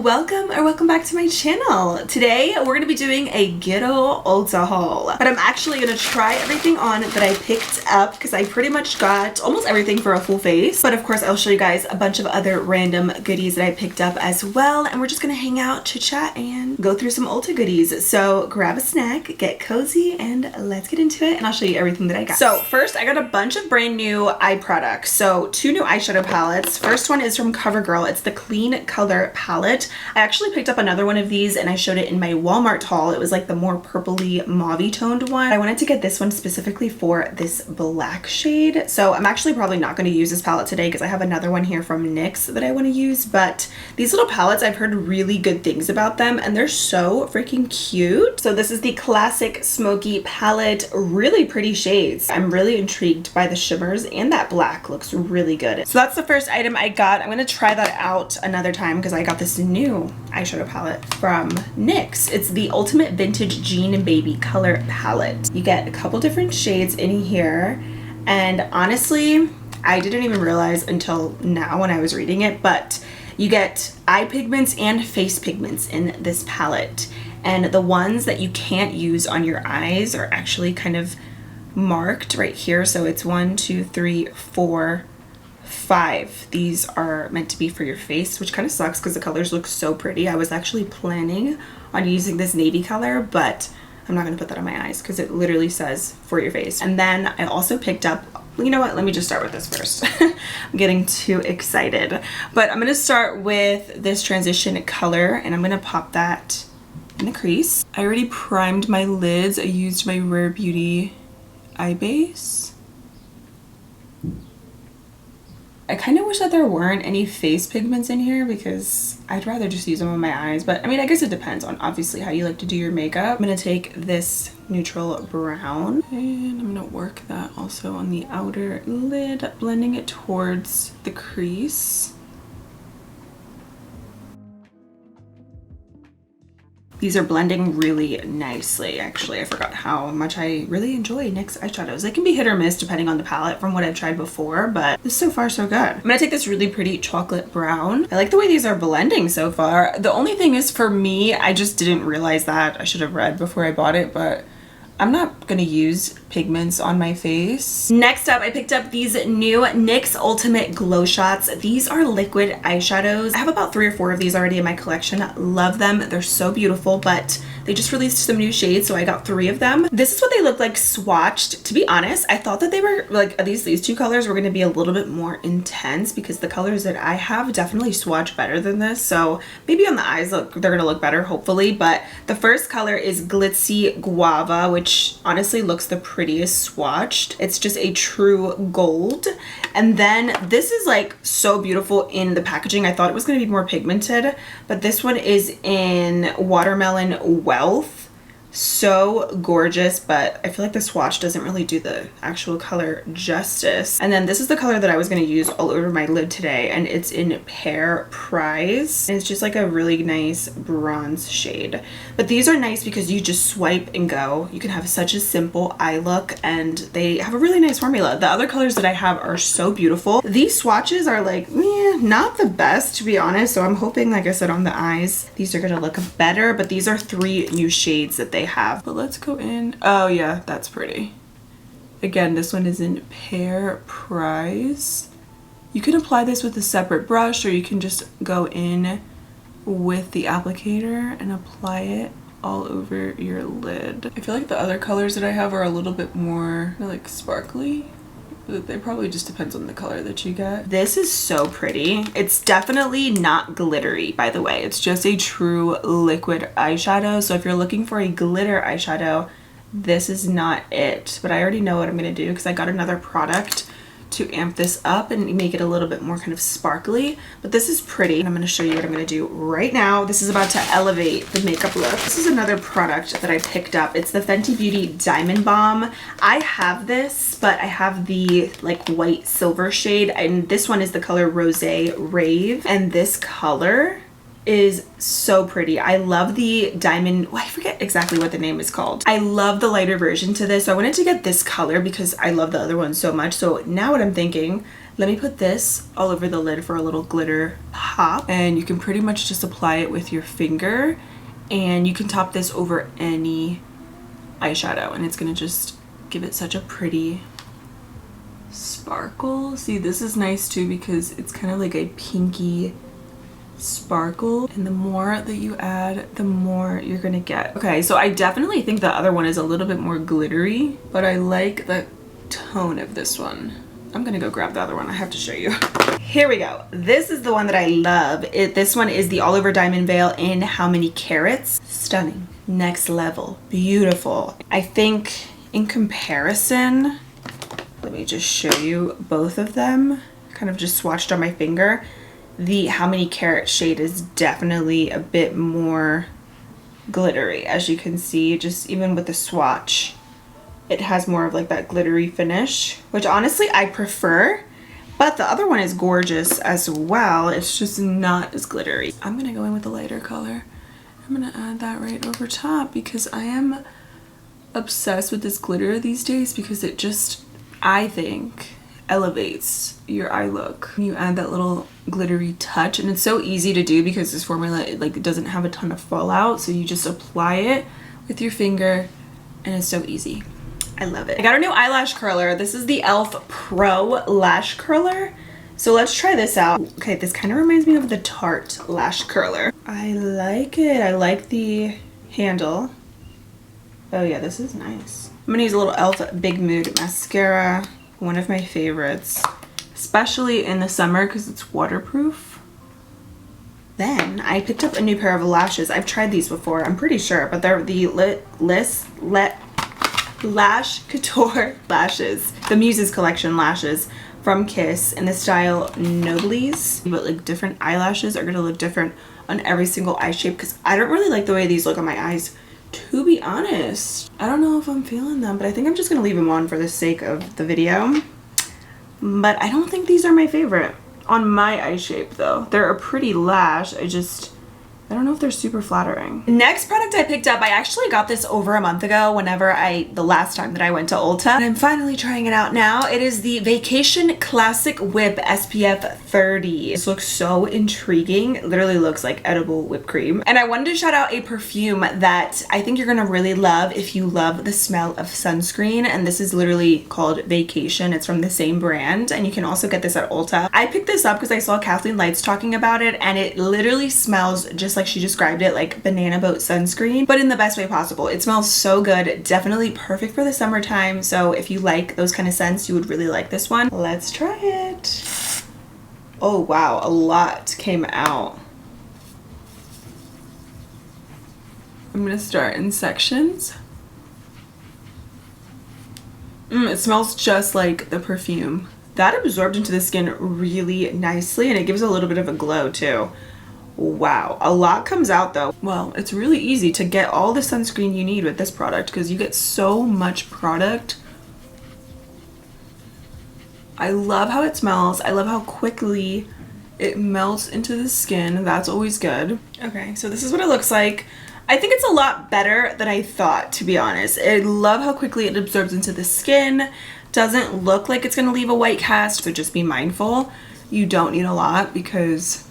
welcome back to my channel. Today we're gonna be doing a good old Ulta haul, but I'm actually gonna try everything on that I picked up because I pretty much got almost everything for a full face. But of course I'll show you guys a bunch of other random goodies that I picked up as well, and we're just gonna hang out, chit chat, and go through some Ulta goodies. So grab a snack, get cozy, and let's get into it, and I'll show you everything that I got. So first I got a bunch of brand new eye products. So 2 new eyeshadow palettes. First one is from CoverGirl. It's the Clean Color palette. I actually picked up another one of these and I showed it in my Walmart haul. It was like the more purpley mauve toned one. I wanted to get this one specifically for this black shade. So I'm actually probably not going to use this palette today because I have another one here from NYX that I want to use. But these little palettes, I've heard really good things about them and they're so freaking cute. So this is the Classic Smoky palette. Really pretty shades. I'm really intrigued by the shimmers, and that black looks really good. So that's the first item I got. I'm going to try that out another time because I got this new eyeshadow palette from NYX. It's the Ultimate Vintage Jean and Baby Color Palette. You get a couple different shades in here, and honestly, I didn't even realize until now when I was reading it, but you get eye pigments and face pigments in this palette, and the ones that you can't use on your eyes are actually kind of marked right here. So it's 1, 2, 3, 4, 5. These are meant to be for your face, which kind of sucks because the colors look so pretty. I was actually planning on using this navy color, but I'm not going to put that on my eyes because it literally says for your face. And then I also picked up, you know what, let me just start with this first. I'm getting too excited, but I'm going to start with this transition color, and I'm going to pop that in the crease. I already primed my lids. I used my Rare Beauty eye base. I kind of wish that there weren't any face pigments in here because I'd rather just use them on my eyes, but I mean, I guess it depends on obviously how you like to do your makeup. I'm gonna take this neutral brown and I'm gonna work that also on the outer lid, blending it towards the crease. These are blending really nicely. Actually, I forgot how much I really enjoy NYX eyeshadows. They can be hit or miss depending on the palette from what I've tried before, but this is so far so good. I'm gonna take this really pretty chocolate brown. I like the way these are blending so far. The only thing is, for me, I just didn't realize that. I should have read before I bought it, but I'm not gonna use pigments on my face. Next up, I picked up these new NYX Ultimate Glow Shots. These are liquid eyeshadows. I have about 3 or 4 of these already in my collection. Love them. They're so beautiful, but they just released some new shades, so I got 3 of them. This is what they look like swatched. To be honest, I thought that they were like, these 2 colors were gonna be a little bit more intense because the colors that I have definitely swatch better than this. So maybe on the eyes, they're gonna look better, hopefully. But the first color is Glitzy Guava, which honestly looks the prettiest swatched. It's just a true gold. And then this is like so beautiful in the packaging. I thought it was going to be more pigmented, but this one is in Watermelon Wealth. So gorgeous, but I feel like the swatch doesn't really do the actual color justice. And then this is the color that I was going to use all over my lid today, and it's in Pear Prize. And it's just like a really nice bronze shade. But these are nice because you just swipe and go. You can have such a simple eye look, and they have a really nice formula. The other colors that I have are so beautiful. These swatches are like, not the best, to be honest. So I'm hoping, like I said, on the eyes, these are going to look better. But these are 3 new shades that they have. But let's go in. Oh yeah, that's pretty. Again, this one is in Pear Prize. You can apply this with a separate brush, or you can just go in with the applicator and apply it all over your lid. I feel like the other colors that I have are a little bit more like sparkly. It probably just depends on the color that you get. This is so pretty. It's definitely not glittery, by the way. It's just a true liquid eyeshadow. So if you're looking for a glitter eyeshadow, this is not it. But I already know what I'm gonna do because I got another product to amp this up and make it a little bit more kind of sparkly. But this is pretty, and I'm going to show you what I'm going to do right now. This is about to elevate the makeup look. This is another product that I picked up. It's the Fenty Beauty Diamond Balm. I have this, but I have the like white silver shade, and this one is the color Rosé Rave, and this color is so pretty. I love the diamond, I forget exactly what the name is called. I love the lighter version to this, so I wanted to get this color because I love the other one so much. So now what I'm thinking, Let me put this all over the lid for a little glitter pop, and you can pretty much just apply it with your finger, and you can top this over any eyeshadow and it's gonna just give it such a pretty sparkle. See, this is nice too because it's kind of like a pinky sparkle, and the more that you add, the more you're gonna get. Okay, so I definitely think the other one is a little bit more glittery, but I like the tone of this one. I'm gonna go grab the other one. I have to show you. Here we go. This is the one that I love. This one is the All Over Diamond Veil in How Many Carats. Stunning. Next level. Beautiful. I think in comparison, let me just show you both of them. Kind of just swatched on my finger. The How Many Carat shade is definitely a bit more glittery, as you can see, just even with the swatch. It has more of like that glittery finish, which honestly I prefer, but the other one is gorgeous as well. It's just not as glittery. I'm gonna go in with a lighter color. I'm gonna add that right over top because I am obsessed with this glitter these days because it just, I think, elevates your eye look. You add that little glittery touch, and it's so easy to do because this formula, it doesn't have a ton of fallout, so you just apply it with your finger and it's so easy. I love it. I got a new eyelash curler. This is the e.l.f. Pro Lash Curler. So let's try this out. Okay, this kind of reminds me of the Tarte Lash Curler. I like it. I like the handle. Oh yeah, this is nice. I'm gonna use a little e.l.f. Big Mood mascara. One of my favorites, especially in the summer because it's waterproof. Then I picked up a new pair of lashes. I've tried these before, I'm pretty sure, but they're the Lash Couture lashes, the Muses Collection lashes from Kiss in the style Noblies. But like different eyelashes are gonna look different on every single eye shape because I don't really like the way these look on my eyes, to be honest. I don't know if I'm feeling them, but I think I'm just gonna leave them on for the sake of the video. But I don't think these are my favorite on my eye shape though. They're a pretty lash, I don't know if they're super flattering. Next product I picked up, I actually got this over a month ago the last time that I went to Ulta. And I'm finally trying it out now. It is the Vacation Classic Whip SPF 30. This looks so intriguing. It literally looks like edible whipped cream. And I wanted to shout out a perfume that I think you're gonna really love if you love the smell of sunscreen. And this is literally called Vacation. It's from the same brand. And you can also get this at Ulta. I picked this up because I saw Kathleen Lights talking about it, and it literally smells just like she described it, like banana boat sunscreen, but in the best way possible. It smells so good. Definitely perfect for the summertime. So if you like those kind of scents, you would really like this one. Let's try it. Oh wow, a lot came out. I'm gonna start in sections. It smells just like the perfume. That absorbed into the skin really nicely, and it gives a little bit of a glow too. Wow, a lot comes out though. Well, it's really easy to get all the sunscreen you need with this product because you get so much product. I love how it smells. I love how quickly it melts into the skin. That's always good. Okay, so this is what it looks like. I think it's a lot better than I thought, to be honest. I love how quickly it absorbs into the skin. Doesn't look like it's gonna leave a white cast, so just be mindful. You don't need a lot because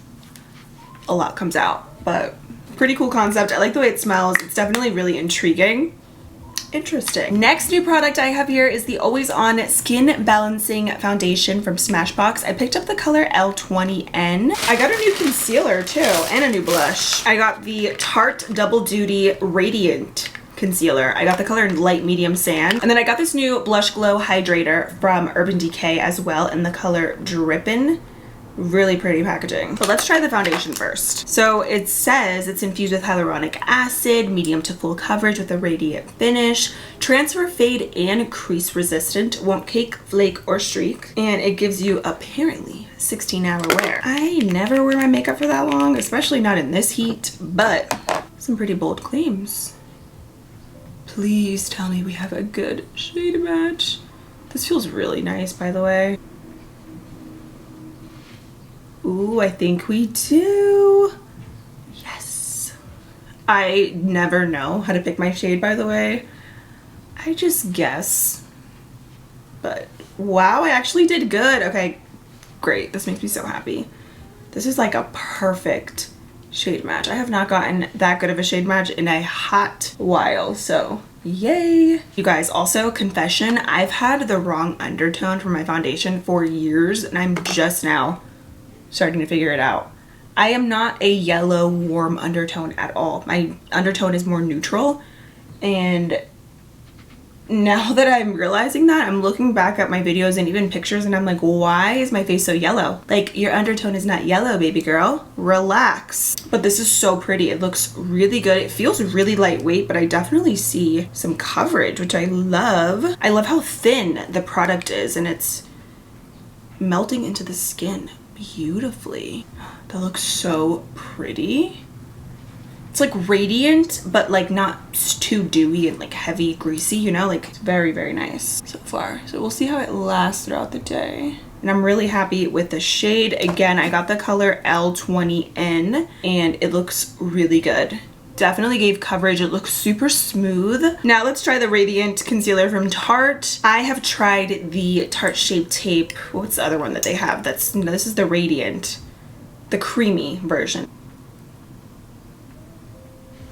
a lot comes out, but pretty cool concept. I like the way it smells. It's definitely really intriguing. Interesting. Next new product I have here is the Always On Skin Balancing Foundation from Smashbox. I picked up the color L20N. I got a new concealer too, and a new blush. I got the Tarte Double Duty Radiant concealer. I got the color Light Medium Sand. And then I got this new Blush Glow Hydrator from Urban Decay as well in the color Drippin'. Really pretty packaging. So let's try the foundation first. So it says it's infused with hyaluronic acid, medium to full coverage with a radiant finish, transfer fade and crease resistant, won't cake, flake, or streak, and it gives you apparently 16-hour wear. I never wear my makeup for that long, especially not in this heat, but some pretty bold claims. Please tell me we have a good shade match. This feels really nice, by the way. Ooh, I think we do. Yes. I never know how to pick my shade, by the way. I just guess. But wow, I actually did good. Okay, great. This makes me so happy. This is like a perfect shade match. I have not gotten that good of a shade match in a hot while, so yay. You guys, also confession, I've had the wrong undertone for my foundation for years and I'm just now starting to figure it out. I am not a yellow warm undertone at all. My undertone is more neutral, and now that I'm realizing that, I'm looking back at my videos and even pictures and I'm like, why is my face so yellow? Like, your undertone is not yellow, baby girl. Relax. But this is so pretty. It looks really good. It feels really lightweight, but I definitely see some coverage, which I love. I love how thin the product is and it's melting into the skin beautifully. That looks so pretty. It's like radiant, but like not too dewy and like heavy, greasy, you know, like it's very, very nice so far. So we'll see how it lasts throughout the day. And I'm really happy with the shade. Again, I got the color L20N and it looks really good. Definitely gave coverage. It looks super smooth. Now let's try the Radiant Concealer from Tarte. I have tried the Tarte Shape Tape. What's the other one that they have? This is the Radiant, the creamy version.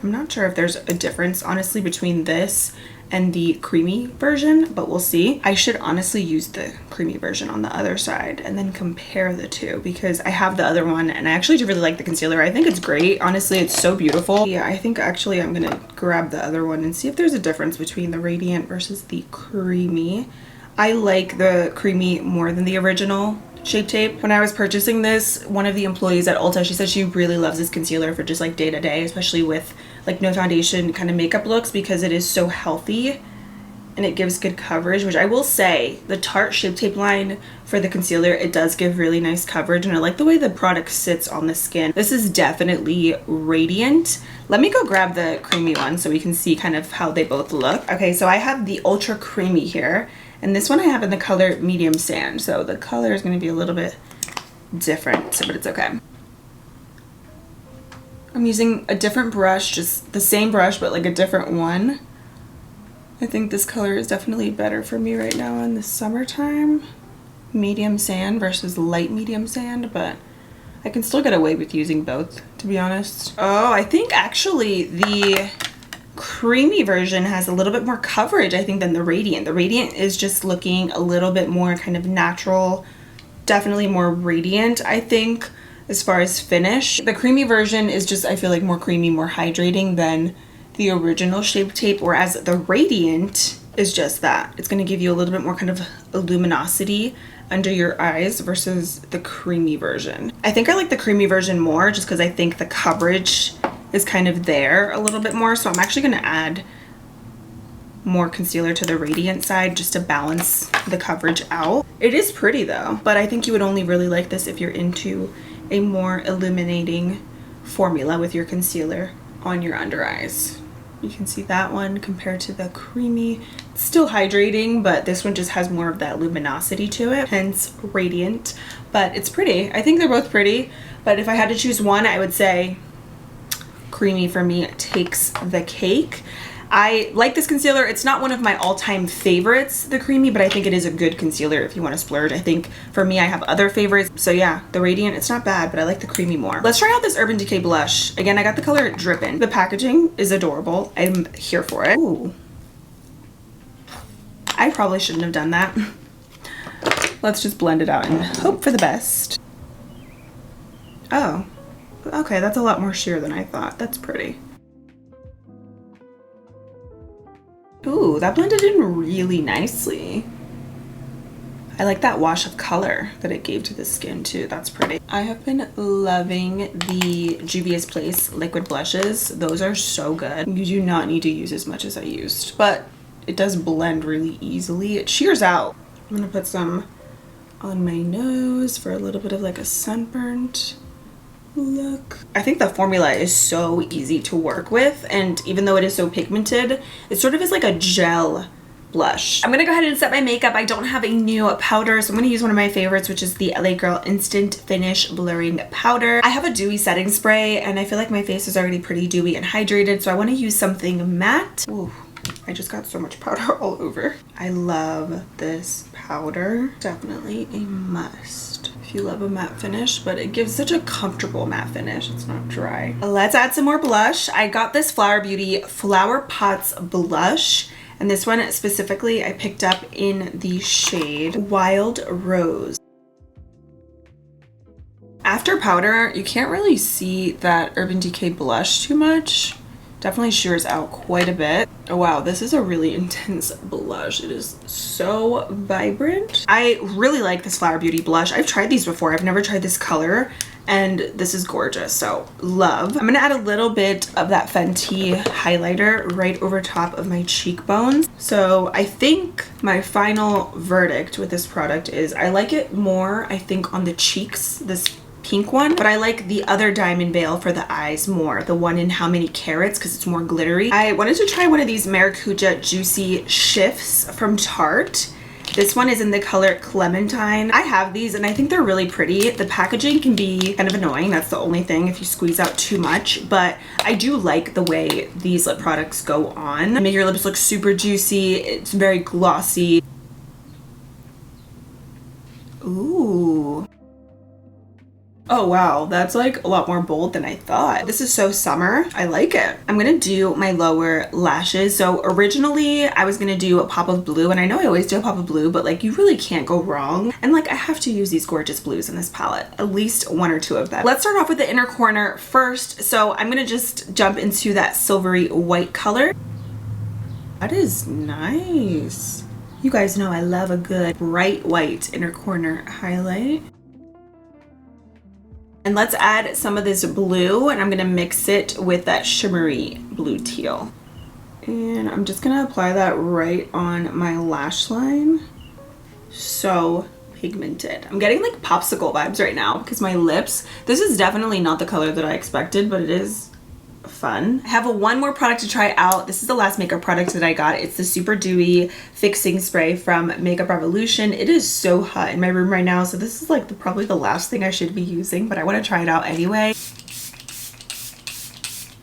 I'm not sure if there's a difference, honestly, between this and the creamy version, but we'll see. I should honestly use the creamy version on the other side and then compare the two, because I have the other one and I actually do really like the concealer. I think it's great. Honestly, it's so beautiful. Yeah, I think actually I'm gonna grab the other one and see if there's a difference between the Radiant versus the creamy. I like the creamy more than the original Shape Tape. When I was purchasing this, one of the employees at Ulta, she said she really loves this concealer for just like day to day, especially with like no foundation kind of makeup looks, because it is so healthy and it gives good coverage, which I will say the Tarte Shape Tape line for the concealer, it does give really nice coverage, and I like the way the product sits on the skin. This is definitely radiant. Let me go grab the creamy one so we can see kind of how they both look. Okay, so I have the Ultra Creamy here, and this one I have in the color Medium Sand, so the color is going to be a little bit different, but it's okay. I'm using a different brush, just the same brush, but like a different one. I think this color is definitely better for me right now in the summertime. Medium Sand versus light Medium Sand, but I can still get away with using both, to be honest. Oh, I think actually the creamy version has a little bit more coverage, I think, than the Radiant. The Radiant is just looking a little bit more kind of natural, definitely more radiant, I think, as far as finish. The creamy version is just, I feel like, more creamy, more hydrating than the original Shape Tape, whereas the Radiant is just that. It's going to give you a little bit more kind of luminosity under your eyes versus the creamy version. I think I like the creamy version more just because I think the coverage is kind of there a little bit more, so I'm actually going to add more concealer to the Radiant side just to balance the coverage out. It is pretty though, but I think you would only really like this if you're into a more illuminating formula with your concealer on your under eyes. You can see that one compared to the creamy. It's still hydrating, but this one just has more of that luminosity to it, hence Radiant. But it's pretty. I think they're both pretty, but if I had to choose one, I would say creamy for me takes the cake. I like this concealer. It's not one of my all-time favorites, the creamy, but I think it is a good concealer if you want to splurge. I think for me, I have other favorites. So yeah, the Radiant, it's not bad, but I like the creamy more. Let's try out this Urban Decay blush. Again, I got the color Drippin'. The packaging is adorable. I'm here for it. Ooh. I probably shouldn't have done that. Let's just blend it out and hope for the best. Oh, okay, that's a lot more sheer than I thought. That's pretty. Ooh, that blended in really nicely. I like that wash of color that it gave to the skin too. That's pretty. I have been loving the Juvia's Place liquid blushes. Those are so good. You do not need to use as much as I used, but it does blend really easily. It shears out. I'm gonna put some on my nose for a little bit of like a sunburnt look. I think the formula is so easy to work with, and even though it is so pigmented, it sort of is like a gel blush. I'm gonna go ahead and set my makeup. I don't have a new powder, so I'm gonna use one of my favorites, which is the LA Girl Instant Finish Blurring Powder. I have a dewy setting spray, and I feel like my face is already pretty dewy and hydrated, so I want to use something matte. Ooh, I just got so much powder all over. I love this powder. Definitely a must if you love a matte finish, but it gives such a comfortable matte finish. It's not dry. Let's add some more blush. I got this Flower Beauty Flower Pots blush, and this one specifically I picked up in the shade Wild Rose. After powder, you can't really see that Urban Decay blush too much. Definitely shears out quite a bit. Oh wow, this is a really intense blush. It is so vibrant. I really like this Flower Beauty blush. I've tried these before. I've never tried this color, and this is gorgeous, so love. I'm gonna add a little bit of that Fenty highlighter right over top of my cheekbones. So I think my final verdict with this product is I like it more, I think, on the cheeks, this pink one, but I like the other Diamond Veil for the eyes more, the one in How Many Carats, because it's more glittery. I wanted to try one of these Maracuja Juicy Shifts from Tarte. This one is in the color Clementine. I have these and I think they're really pretty. The packaging can be kind of annoying. That's the only thing if you squeeze out too much, but I do like the way these lip products go on. They make your lips look super juicy. It's very glossy. Ooh. Oh wow, that's like a lot more bold than I thought. This is so summer. I like it. I'm gonna do my lower lashes. So originally I was gonna do a pop of blue, and I know I always do a pop of blue, but like you really can't go wrong. And like I have to use these gorgeous blues in this palette, at least one or two of them. Let's start off with the inner corner first. So I'm gonna just jump into that silvery white color. That is nice. You guys know I love a good bright white inner corner highlight. And let's add some of this blue, and I'm gonna mix it with that shimmery blue teal. And I'm just gonna apply that right on my lash line. So pigmented. I'm getting like popsicle vibes right now because my lips, this is definitely not the color that I expected, but it is fun. I have one more product to try out. This is the last makeup product that I got. It's the Super Dewy Fixing Spray from Makeup Revolution. It is so hot in my room right now, so this is like probably the last thing I should be using, but I want to try it out anyway.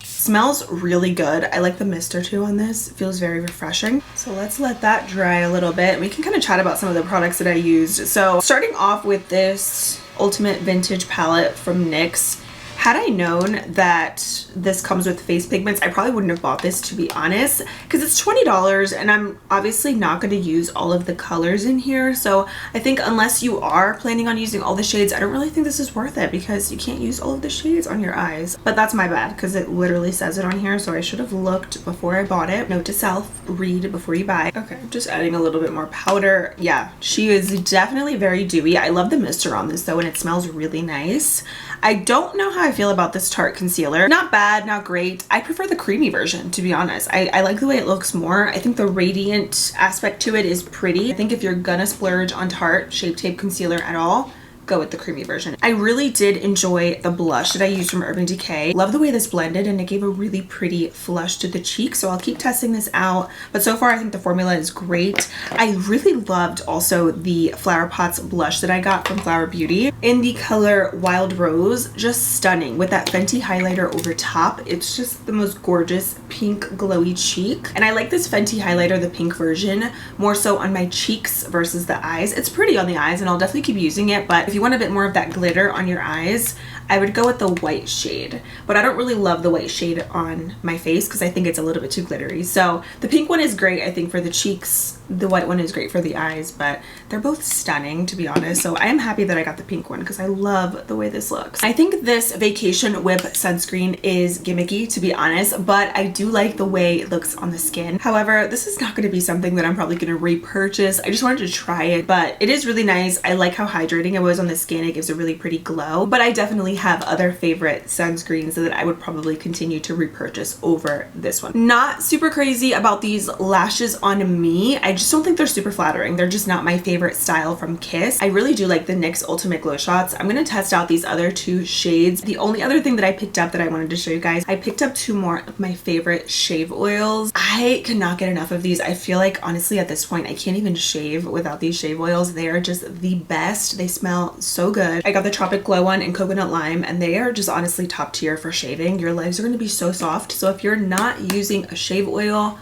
Smells really good. I like the mist or two on this. It feels very refreshing. So let's let that dry a little bit. We can kind of chat about some of the products that I used. So starting off with this Ultimate Vintage palette from NYX. Had I known that this comes with face pigments, I probably wouldn't have bought this, to be honest, because it's $20 and I'm obviously not going to use all of the colors in here. So I think unless you are planning on using all the shades, I don't really think this is worth it because you can't use all of the shades on your eyes. But that's my bad because it literally says it on here, so I should have looked before I bought it. Note to self, read before you buy. Okay, just adding a little bit more powder. Yeah, she is definitely very dewy. I love the mister on this though, and it smells really nice. I don't know how I feel about this Tarte concealer. Not bad, not great. I prefer the creamy version, to be honest. I like the way it looks more. I think the radiant aspect to it is pretty. I think if you're gonna splurge on Tarte Shape Tape concealer at all, go with the creamy version. I really did enjoy the blush that I used from Urban Decay. Love the way this blended, and it gave a really pretty flush to the cheek, so I'll keep testing this out. But so far I think the formula is great. I really loved also the Flower Pots blush that I got from Flower Beauty in the color Wild Rose. Just stunning with that Fenty highlighter over top. It's just the most gorgeous pink glowy cheek. And I like this Fenty highlighter, the pink version, more so on my cheeks versus the eyes. It's pretty on the eyes and I'll definitely keep using it, but if you want a bit more of that glitter on your eyes, I would go with the white shade, but I don't really love the white shade on my face because I think it's a little bit too glittery. So the pink one is great, I think, for the cheeks. The white one is great for the eyes, but they're both stunning, to be honest. So I am happy that I got the pink one because I love the way this looks. I think this Vacation Whip sunscreen is gimmicky, to be honest, but I do like the way it looks on the skin. However, this is not going to be something that I'm probably going to repurchase. I just wanted to try it, but it is really nice. I like how hydrating it was on the skin. It gives a really pretty glow, but I definitely have other favorite sunscreens that I would probably continue to repurchase over this one. Not super crazy about these lashes on me. I just don't think they're super flattering. They're just not my favorite style from Kiss. I really do like the NYX Ultimate Glow Shots. I'm going to test out these other two shades. The only other thing that I picked up that I wanted to show you guys, I picked up two more of my favorite shave oils. I cannot get enough of these. I feel like honestly at this point I can't even shave without these shave oils. They are just the best. They smell so good. I got the Tropic Glow one in Coconut Lime, and they are just honestly top tier for shaving. Your legs are going to be so soft. So if you're not using a shave oil,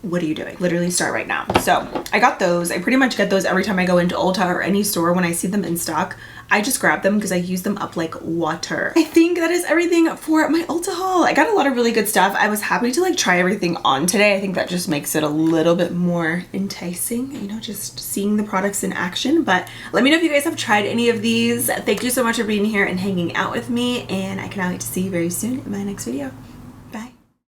what are you doing? Literally start right now. So I got those. I pretty much get those every time I go into Ulta or any store. When I see them in stock, I just grab them because I use them up like water. I think that is everything for my Ulta haul. I got a lot of really good stuff. I was happy to like try everything on today. I think that just makes it a little bit more enticing, you know, just seeing the products in action. But let me know if you guys have tried any of these. Thank you so much for being here and hanging out with me, and I cannot wait to see you very soon in my next video.